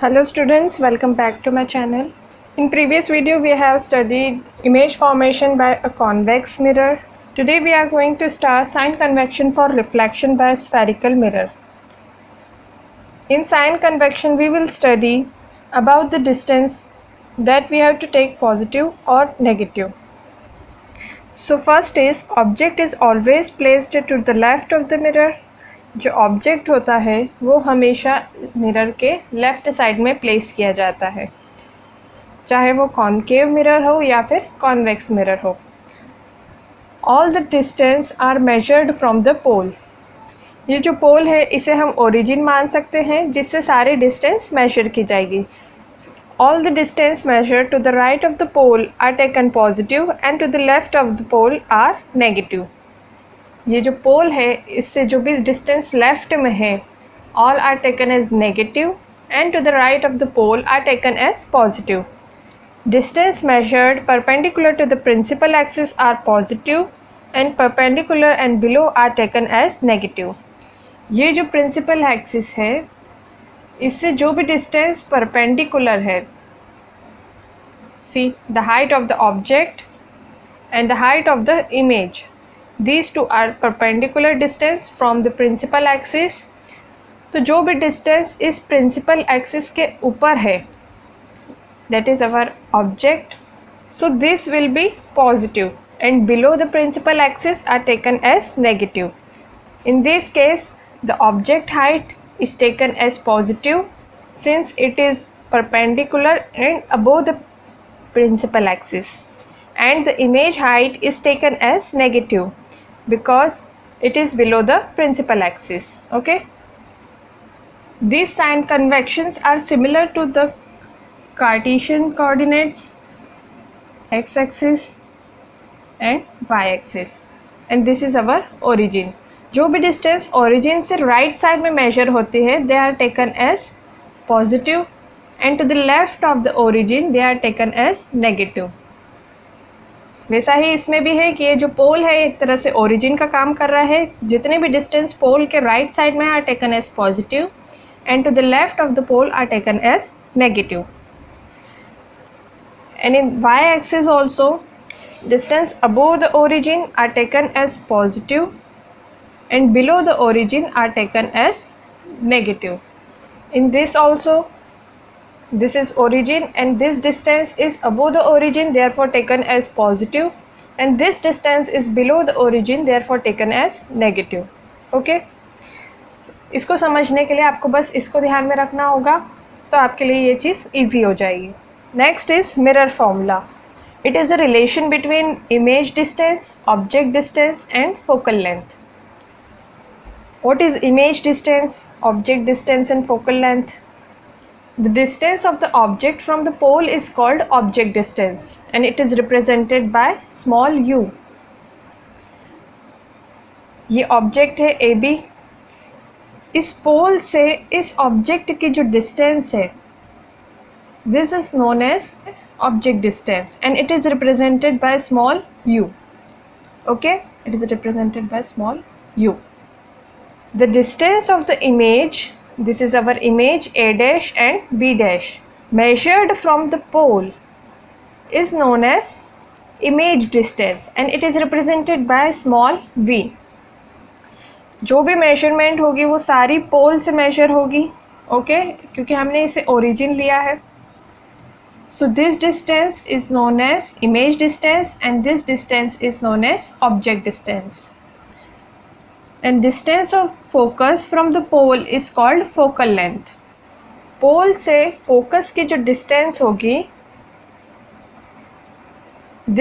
Hello students, welcome back to my channel. In previous video we have studied image formation by a convex mirror. Today we are going to start sign convection for reflection by a spherical mirror. In sign convection we will study about the distance that we have to take positive or negative. So first is object is always placed to the left of the mirror. जो object होता है वो हमेशा mirror के left side में place किया जाता है, चाहे वो कॉनकेव मिरर हो या फिर कॉन्वेक्स मिरर हो. All the distance are measured from the pole. ये जो पोल है इसे हम ओरिजिन मान सकते हैं जिससे सारी डिस्टेंस मेजर की जाएगी. All the distance measured to the right of the pole are taken positive and to the left of the pole are negative. ये जो पोल है इससे जो भी डिस्टेंस लेफ्ट में है all are taken as negative and to the right of the pole are taken as positive. Distance measured perpendicular to the principal axis are positive and perpendicular and below are taken as negative. ये जो principal axis है इससे जो भी distance perpendicular है, see the height of the object and the height of the image, these two are perpendicular distance from the principal axis. तो जो भी distance इस principal axis के ऊपर है that is our object, so this will be positive and below the principal axis are taken as negative. In this case the object height is taken as positive since it is perpendicular and above the principal axis, and the image height is taken as negative because it is below the principal axis. Okay, these sign convections are similar to the Cartesian coordinates x-axis and y-axis, and this is our origin. जो भी distance origin से right side में measure होती है they are taken as positive and to the left of the origin they are taken as negative. वैसा ही इसमें भी है कि ये जो पोल है एक तरह से ओरिजिन का काम कर रहा है. जितने भी डिस्टेंस पोल के राइट साइड में are taken as positive and to the left of the pole are taken as negative. And in Y axis also distance above the origin are taken as positive and below the origin are taken as negative. In this also this is origin and this distance is above the origin therefore taken as positive and this distance is below the origin therefore taken as negative. Okay, so, इसको समझने के लिए आपको बस इसको ध्यान में रखना होगा तो आपके लिए ये चीज़ easy हो जाएगी. Next is mirror formula. It is a relation between image distance, object distance and focal length. What is image distance, object distance and focal length? The distance of the object from the pole is called object distance and it is represented by small u. ये object है AB. इस pole से इस object की जो distance है this is known as object distance and it is represented by small u. Okay, it is represented by small u. The distance of the image, this is our image A dash and B dash, measured from the pole is known as image distance and it is represented by small v. जो भी measurement होगी वो सारी pole से measure होगी. Okay, क्योंकि हमने इसे origin लिया है. So this distance is known as image distance and this distance is known as object distance. And distance of focus from the pole is called focal length. पोल से focus की जो distance होगी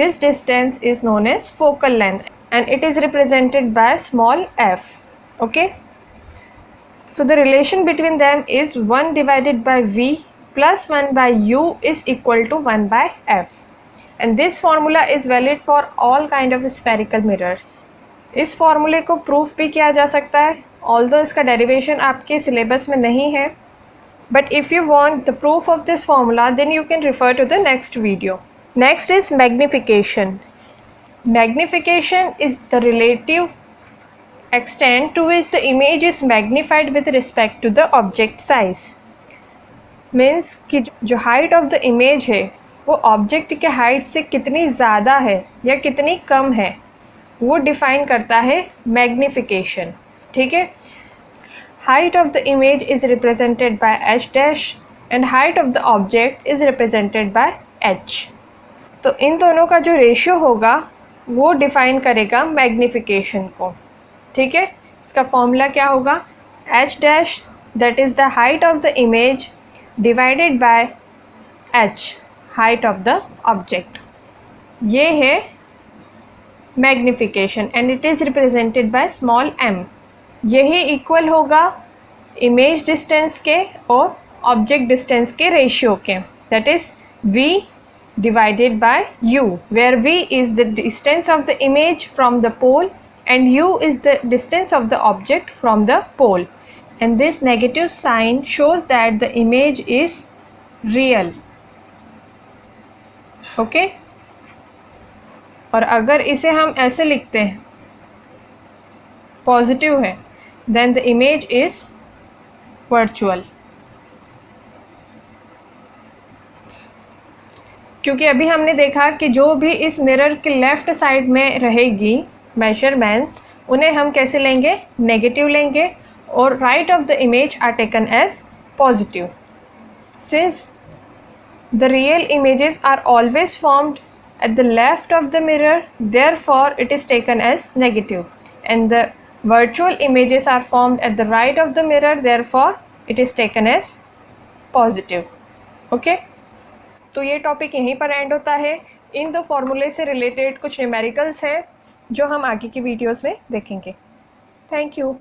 this distance is known as focal length and it is represented by small f. Okay, so the relation between them is 1 divided by v plus 1 by u is equal to 1 by f, and this formula is valid for all kind of spherical mirrors. इस फॉर्मूले को proof भी किया जा सकता है although इसका derivation आपके सिलेबस में नहीं है, but if you want the proof of this formula then you can refer to the next video. Next is magnification. Magnification is the relative extent to which the image is magnified with respect to the object size. Means कि जो height of the image है वो object के height से कितनी ज़्यादा है या कितनी कम है, वो डिफ़ाइन करता है मैग्निफिकेशन। ठीक है, height of the image is represented by H dash and height of the object is represented by H. तो इन दोनों का जो रेशियो होगा वो डिफ़ाइन करेगा मैग्निफिकेशन को। ठीक है, इसका फॉर्मूला क्या होगा, H dash that is the height of the image divided by H height of the object. ये है magnification and it is represented by small m। यही इक्वल होगा इमेज डिस्टेंस के और ऑब्जेक्ट डिस्टेंस के रेशियो के, that is v divided by u, where v is the distance of the image from the pole and u is the distance of the object from the pole, and this negative sign shows that the image is real. okay? और अगर इसे हम ऐसे लिखते हैं positive है, then the image is virtual। क्योंकि अभी हमने देखा कि जो भी इस मिरर के लेफ़्ट साइड में रहेगी मेजरमेंट्स, उन्हें हम कैसे लेंगे, नेगेटिव लेंगे, और right of the image are taken as positive. Since the real images are always formed at the left of the mirror, therefore it is taken as negative, and the virtual images are formed at the right of the mirror, therefore it is taken as positive। okay? तो ये topic यहीं पर and होता है। इन दो फॉर्मूले से related कुछ न्यूमेरिकल्स है जो हम आगे की वीडियोस में देखेंगे। Thank you.